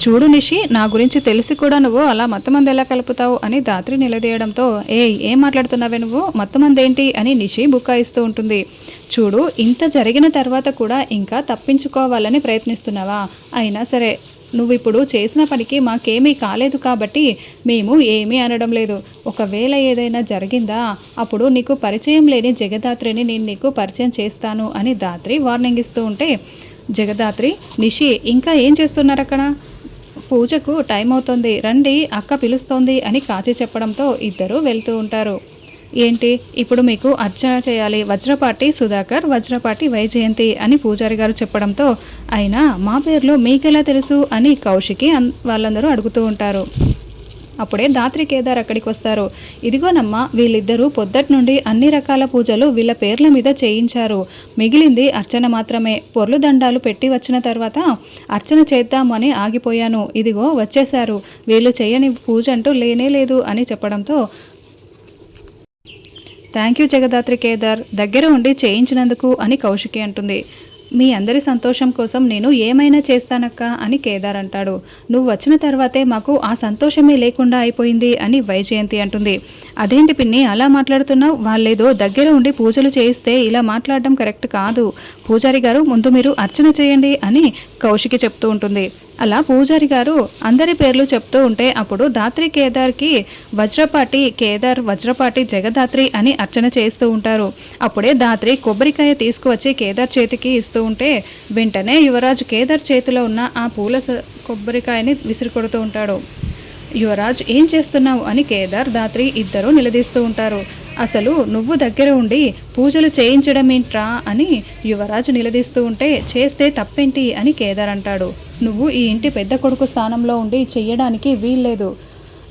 చూడు నిషి, నా గురించి తెలిసి కూడా నువ్వు అలా మత్తుమంది ఎలా కలుపుతావు అని ధాత్రి నిలదీయడంతో, ఏం మాట్లాడుతున్నావే నువ్వు, మత్తుమంది ఏంటి అని నిషి బుకాయిస్తూ ఉంటుంది. చూడు, ఇంత జరిగిన తర్వాత కూడా ఇంకా తప్పించుకోవాలని ప్రయత్నిస్తున్నావా? అయినా సరే నువ్వు ఇప్పుడు చేసిన పనికి మాకేమీ కాలేదు కాబట్టి మేము ఏమీ అనడం లేదు. ఒకవేళ ఏదైనా జరిగిందా అప్పుడు నీకు పరిచయం లేని జగదాత్రిని నేను నీకు పరిచయం చేస్తాను అని ధాత్రి వార్నింగ్ ఇస్తూ ఉంటే, జగదాత్రి, నిషి ఇంకా ఏం చేస్తున్నారు అక్కడ, పూజకు టైం అవుతుంది, రండి అక్క పిలుస్తోంది అని కాచి చెప్పడంతో ఇద్దరు వెళ్తూ ఉంటారు. ఏంటి ఇప్పుడు మీకు అర్చన చేయాలి, వజ్రపాటి సుధాకర్, వజ్రపాటి వైజయంతి అని పూజారి గారు చెప్పడంతో, అయినా మా పేర్లు మీకెలా తెలుసు అని కౌశికి వాళ్ళందరూ అడుగుతూ ఉంటారు. అప్పుడే ధాత్రి కేదార్ అక్కడికి వస్తారు. ఇదిగోనమ్మా, వీళ్ళిద్దరూ పొద్దటి నుండి అన్ని రకాల పూజలు వీళ్ళ పేర్ల మీద చేయించారు, మిగిలింది అర్చన మాత్రమే. పొర్లు దండాలు పెట్టి వచ్చిన తర్వాత అర్చన చేద్దామని ఆగిపోయాను, ఇదిగో వచ్చేశారు, వీళ్ళు చేయని పూజ అంటూ లేనే లేదు అని చెప్పడంతో, థ్యాంక్ యూ జగదాత్రి కేదార్, దగ్గర ఉండి చేయించినందుకు అని కౌశికి అంటుంది. మీ అందరి సంతోషం కోసం నేను ఏమైనా చేస్తానక్క అని కేదార్ అంటాడు. నువ్వు వచ్చిన తర్వాతే మాకు ఆ సంతోషమే లేకుండా అయిపోయింది అని వైజయంతి అంటుంది. అదేంటి పిన్ని అలా మాట్లాడుతున్నావు, వాళ్ళేదో దగ్గర ఉండి పూజలు చేయిస్తే ఇలా మాట్లాడడం కరెక్ట్ కాదు, పూజారి గారు ముందు మీరు అర్చన చేయండి అని కౌశికి చెప్తూ ఉంటుంది. అలా పూజారి గారు అందరి పేర్లు చెప్తూ ఉంటే అప్పుడు ధాత్రి కేదార్కి వజ్రపాటి కేదార్, వజ్రపాటి జగదాత్రి అని అర్చన చేస్తూ ఉంటారు. అప్పుడే ధాత్రి కొబ్బరికాయ తీసుకువచ్చి కేదార్ చేతికి ఇస్తూ ఉంటే వెంటనే యువరాజ్ కేదార్ చేతిలో ఉన్న ఆ పూల కొబ్బరికాయని విసిరికొడుతూ ఉంటాడు. యువరాజ్ ఏం చేస్తున్నావు అని కేదార్, ధాత్రి ఇద్దరు నిలదీస్తూ ఉంటారు. అసలు నువ్వు దగ్గర ఉండి పూజలు చేయించడం ఏంట్రా అని యువరాజు నిలదీస్తూ ఉంటే, చేస్తే తప్పేంటి అని కేదార్ అంటాడు. నువ్వు ఈ ఇంటి పెద్ద కొడుకు స్థానంలో ఉండి చెయ్యడానికి వీల్లేదు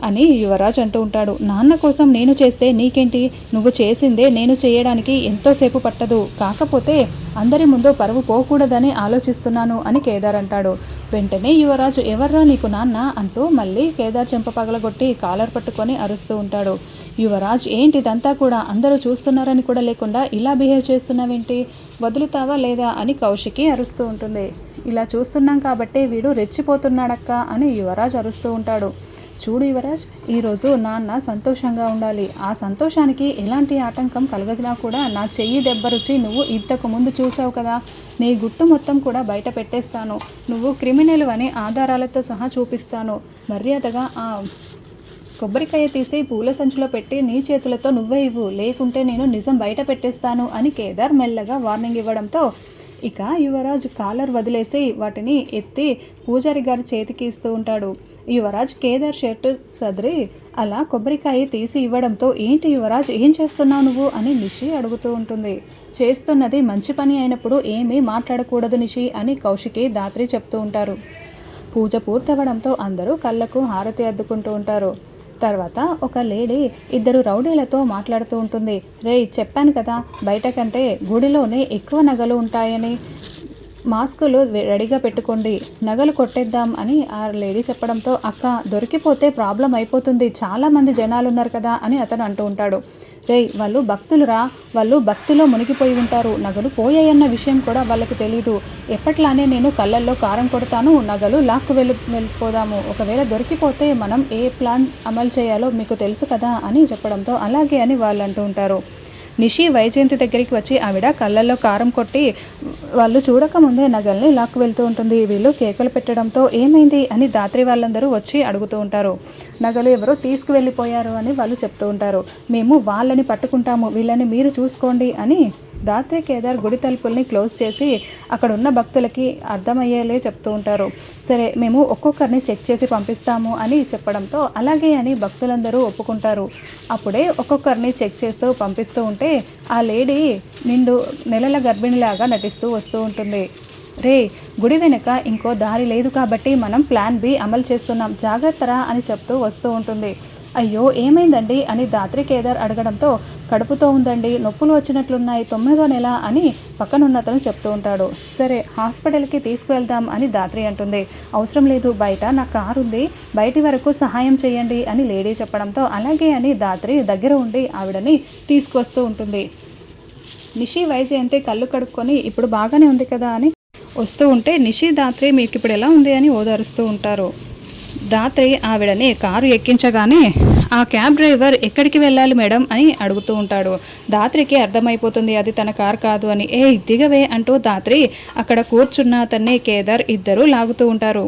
అని యువరాజ్ అంటూ ఉంటాడు. నాన్న కోసం నేను చేస్తే నీకేంటి, నువ్వు చేసిందే నేను చేయడానికి ఎంతోసేపు పట్టదు, కాకపోతే అందరి ముందు పరువు పోకూడదని ఆలోచిస్తున్నాను అని కేదార్ అంటాడు. వెంటనే యువరాజు, ఎవర్రా నీకు నాన్న అంటూ మళ్ళీ కేదార్ చెంప పగలగొట్టి కాలర్ పట్టుకొని అరుస్తూ ఉంటాడు. యువరాజ్, ఏంటిదంతా కూడా, అందరూ చూస్తున్నారని కూడా లేకుండా ఇలా బిహేవ్ చేస్తున్నావేంటి, వదులుతావా లేదా అని కౌశికి అరుస్తూ ఉంటుంది. ఇలా చూస్తున్నాం కాబట్టి వీడు రెచ్చిపోతున్నాడక్క అని యువరాజ్ అరుస్తూ ఉంటాడు. చూడు యువరాజ్, ఈరోజు నాన్న సంతోషంగా ఉండాలి, ఆ సంతోషానికి ఎలాంటి ఆటంకం కలగగినా కూడా నా చెయ్యి దెబ్బ రుచి నువ్వు ఇంతకు ముందు చూసావు కదా, నీ గుట్టు మొత్తం కూడా బయట పెట్టేస్తాను, నువ్వు క్రిమినల్ అని ఆధారాలతో సహా చూపిస్తాను, మర్యాదగా ఆ కొబ్బరికాయ తీసి పూల సంచిలో పెట్టి నీ చేతులతో నువ్వే ఇవ్వు, లేకుంటే నేను నిజం బయట పెట్టేస్తాను అని కేదార్ మెల్లగా వార్నింగ్ ఇవ్వడంతో ఇక యువరాజ్ కాలర్ వదిలేసి వాటిని ఎత్తి పూజారి గారి చేతికి ఇస్తూ ఉంటాడు. యువరాజ్ కేదార్ షర్టు సదిరి అలా కొబ్బరికాయ తీసి ఇవ్వడంతో, ఏంటి యువరాజ్ ఏం చేస్తున్నావు నువ్వు అని నిషి అడుగుతూ ఉంటుంది. చేస్తున్నది మంచి పని అయినప్పుడు ఏమీ మాట్లాడకూడదు నిషి అని కౌశికి, ధాత్రి చెప్తూ ఉంటారు. పూజ పూర్తవడంతో అందరూ కళ్ళకు హారతి అద్దుకుంటూ ఉంటారు. తర్వాత ఒక లేడీ ఇద్దరు రౌడీలతో మాట్లాడుతూ ఉంటుంది. రేయ్, చెప్పాను కదా బయట కంటే గుడిలోనే ఎక్కువ నగలు ఉంటాయని, మాస్కులు రెడీగా పెట్టుకోండి, నగలు కొట్టేద్దాం అని ఆ లేడీ చెప్పడంతో, అక్క దొరికిపోతే ప్రాబ్లం అయిపోతుంది, చాలామంది జనాలు ఉన్నారు కదా అని అతను అంటూ ఉంటాడు. రేయ్, వాళ్ళు భక్తులురా, వాళ్ళు భక్తిలో మునిగిపోయి ఉంటారు, నగలు పోయాయన్న విషయం కూడా వాళ్ళకి తెలీదు, ఎప్పట్లానే నేను కళ్ళల్లో కారం కొడతాను, నగలు లాక్కు వెళ్ళిపోదాము, ఒకవేళ దొరికిపోతే మనం ఏ ప్లాన్ అమలు చేయాలో మీకు తెలుసు కదా అని చెప్పడంతో, అలాగే అని వాళ్ళు అంటూ ఉంటారు. నిషి వైజయంతి దగ్గరికి వచ్చి ఆవిడ కళ్ళల్లో కారం కొట్టి వాళ్ళు చూడకముందే నగల్ని లాక్కు వెళ్తూ ఉంటుంది. వీళ్ళు కేకలు పెట్టడంతో ఏమైంది అని ధాత్రి వాళ్ళందరూ వచ్చి అడుగుతూ ఉంటారు. నగలు ఎవరో తీసుకువెళ్ళిపోయారు అని వాళ్ళు చెప్తూ ఉంటారు. మేము వాళ్ళని పట్టుకుంటాము, వీళ్ళని మీరు చూసుకోండి అని ధాత్రి కేదార్ గుడి తలుపుల్ని క్లోజ్ చేసి అక్కడ ఉన్న భక్తులకి అర్థమయ్యేలే చెప్తూ ఉంటారు. సరే, మేము ఒక్కొక్కరిని చెక్ చేసి పంపిస్తాము అని చెప్పడంతో అలాగే అని భక్తులందరూ ఒప్పుకుంటారు. అప్పుడే ఒక్కొక్కరిని చెక్ చేస్తూ పంపిస్తూ ఉంటే ఆ లేడీ నిండు నెలల గర్భిణిలాగా నటిస్తూ వస్తూ ఉంటుంది. రే, గుడి వెనుక ఇంకో దారి లేదు కాబట్టి మనం ప్లాన్ బి అమలు చేస్తున్నాం, జాగ్రత్తరా అని చెప్తూ వస్తూ ఉంటుంది. అయ్యో ఏమైందండి అని ధాత్రి కేదార్ అడగడంతో, కడుపుతో ఉందండి, నొప్పులు వచ్చినట్లున్నాయి, 9వ నెల అని పక్కనున్నతను చెప్తూ ఉంటాడు. సరే, హాస్పిటల్కి తీసుకువెళ్దాం అని ధాత్రి అంటుంది. అవసరం లేదు, బయట నా కారు ఉంది, బయటి వరకు సహాయం చేయండి అని లేడీ చెప్పడంతో అలాగే అని ధాత్రి దగ్గర ఉండి ఆవిడని తీసుకొస్తూ ఉంటుంది. నిషి వైజయంతి కళ్ళు కడుక్కొని ఇప్పుడు బాగానే ఉంది కదా అని వస్తూ ఉంటే నిషి ధాత్రి మీకు ఇప్పుడు ఎలా ఉంది అని ఓదారుస్తూ ఉంటారు. దాత్రి ఆవిడని కారు ఎక్కించగానే ఆ క్యాబ్ డ్రైవర్ ఎక్కడికి వెళ్ళాలి మేడం అని అడుగుతూ ఉంటాడు. దాత్రికి అర్థమైపోతుంది అది తన కారు కాదు అని. ఏ దిగవే అంటూ దాత్రి అక్కడ కూర్చున్న అతన్ని కేదార్ ఇద్దరు లాగుతూ ఉంటారు.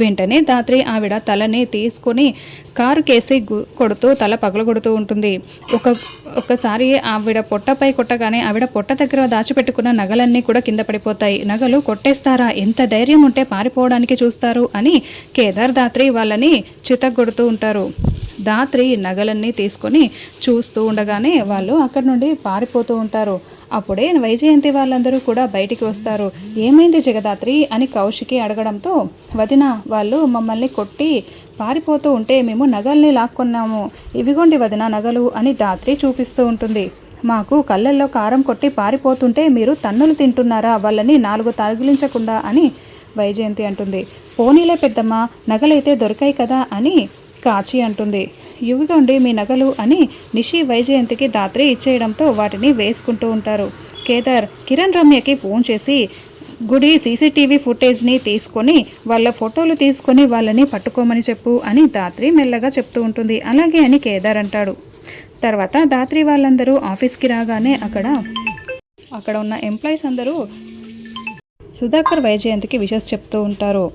వెంటనే దాత్రి ఆవిడ తలని తీసుకొని కారు కేసి కొడుతూ తల పగలగొడుతూ ఉంటుంది. ఒక్కసారి ఆవిడ పొట్టపై కొట్టగానే ఆవిడ పొట్ట దగ్గర దాచిపెట్టుకున్న నగలన్నీ కూడా కింద పడిపోతాయి. నగలు కొట్టేస్తారా, ఎంత ధైర్యం ఉంటే పారిపోవడానికి చూస్తారు అని కేదార్ దాత్రి వాళ్ళని చితగొడుతూ ఉంటారు. దాత్రి నగలన్నీ తీసుకొని చూస్తూ ఉండగానే వాళ్ళు అక్కడి నుండి పారిపోతూ ఉంటారు. అప్పుడే వైజయంతి వాళ్ళందరూ కూడా బయటికి వస్తారు. ఏమైంది జగదాత్రి అని కౌశికి అడగడంతో, వదిన వాళ్ళు మమ్మల్ని కొట్టి పారిపోతూ ఉంటే మేము నగల్ని లాక్కున్నాము, ఇవిగోండి వదిన నగలు అని దాత్రి చూపిస్తూ ఉంటుంది. మాకు కళ్ళల్లో కారం కొట్టి పారిపోతుంటే మీరు తన్నులు తింటున్నారా, వాళ్ళని 4 తగిలించకుండా అని వైజయంతి అంటుంది. పోనీలే పెద్దమ్మ, నగలైతే దొరికాయి కదా అని కాచి అంటుంది. ఇవిగోండి మీ నగలు అని నిషి వైజయంతికి దాత్రి ఇచ్చేయడంతో వాటిని వేసుకుంటూ ఉంటారు. కేదార్ కిరణ్ రమ్యకి ఫోన్ చేసి గుడి సీసీటీవీ ఫుటేజ్ని తీసుకొని వాళ్ళ ఫోటోలు తీసుకొని వాళ్ళని పట్టుకోమని చెప్పు అని దాత్రి మెల్లగా చెప్తూ ఉంటుంది. అలాగే అని కేదార్ అంటాడు. తర్వాత దాత్రి వాళ్ళందరూ ఆఫీస్కి రాగానే అక్కడ ఉన్న ఎంప్లాయీస్ అందరూ సుధాకర్ వైజయంతికి విషెస్ చెప్తూ ఉంటారు.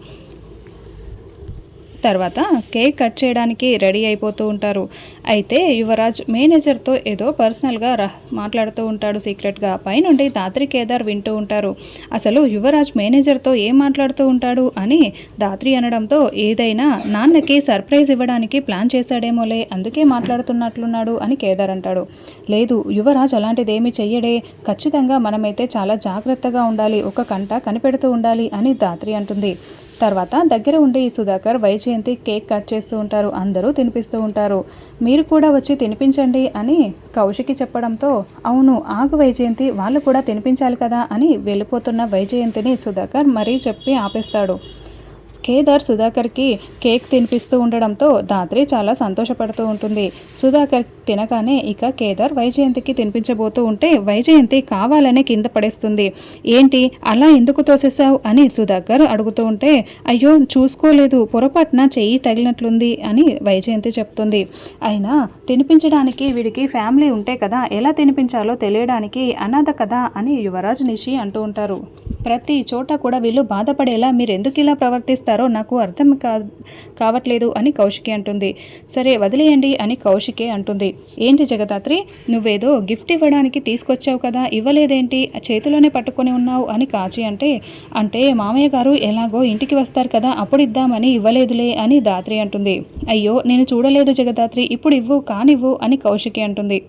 తర్వాత కేక్ కట్ చేయడానికి రెడీ అయిపోతూ ఉంటారు. అయితే యువరాజ్ మేనేజర్తో ఏదో పర్సనల్గా మాట్లాడుతూ ఉంటాడు సీక్రెట్గా. పైనుండి దాత్రి కేదార్ వింటూ ఉంటారు. అసలు యువరాజ్ మేనేజర్తో ఏం మాట్లాడుతూ ఉంటాడు అని దాత్రి అనడంతో, ఏదైనా నాన్నకి సర్ప్రైజ్ ఇవ్వడానికి ప్లాన్ చేశాడేమోలే, అందుకే మాట్లాడుతున్నట్లున్నాడు అని కేదార్ అంటాడు. లేదు, యువరాజ్ అలాంటిదేమీ చెయ్యడే, ఖచ్చితంగా మనమైతే చాలా జాగ్రత్తగా ఉండాలి, ఒక కంట కనిపెడుతూ ఉండాలి అని దాత్రి అంటుంది. తర్వాత దగ్గర ఉండి సుధాకర్ వైజయంతి కేక్ కట్ చేస్తూ ఉంటారు. అందరూ తినిపిస్తూ ఉంటారు. మీరు కూడా వచ్చి తినిపించండి అని కౌశికి చెప్పడంతో, అవును ఆగు వైజయంతి, వాళ్ళు కూడా తినిపించాలి కదా అని వెళ్ళిపోతున్న వైజయంతిని సుధాకర్ మరీ చెప్పి ఆపేస్తాడు. కేదార్ సుధాకర్కి కేక్ తినిపిస్తూ ఉండడంతో దాత్రి చాలా సంతోషపడుతూ ఉంటుంది. సుధాకర్ తినగానే ఇక కేదార్ వైజయంతికి తినిపించబోతూ ఉంటే వైజయంతి కావాలనే కింద పడేస్తుంది. ఏంటి అలా ఎందుకు తోసేసావు అని సుధాకర్ అడుగుతూ ఉంటే, అయ్యో చూసుకోలేదు, పొరపాటున చెయ్యి తగిలినట్లుంది అని వైజయంతి చెప్తుంది. అయినా తినిపించడానికి వీడికి ఫ్యామిలీ ఉంటే కదా, ఎలా తినిపించాలో తెలియడానికి అనాథ కదా అని యువరాజ్ నిషి అంటూ ఉంటారు. ప్రతి చోట కూడా వీళ్ళు బాధపడేలా మీరు ఎందుకు ఇలా ప్రవర్తిస్తారో నాకు అర్థం కావట్లేదు అని కౌశికి అంటుంది. సరే వదిలేయండి అని కౌశికే అంటుంది. ఏంటి జగదాత్రి, నువ్వేదో గిఫ్ట్ ఇవ్వడానికి తీసుకొచ్చావు కదా, ఇవ్వలేదేంటి, చేతిలోనే పట్టుకొని ఉన్నావు అని కాచి అంటే మామయ్య గారు ఎలాగో ఇంటికి వస్తారు కదా, అప్పుడు ఇద్దామని ఇవ్వలేదులే అని దాత్రి అంటుంది. అయ్యో నేను చూడలేదు జగదాత్రి, ఇప్పుడు ఇవ్వు కానివ్వు అని కౌశికి అంటుంది.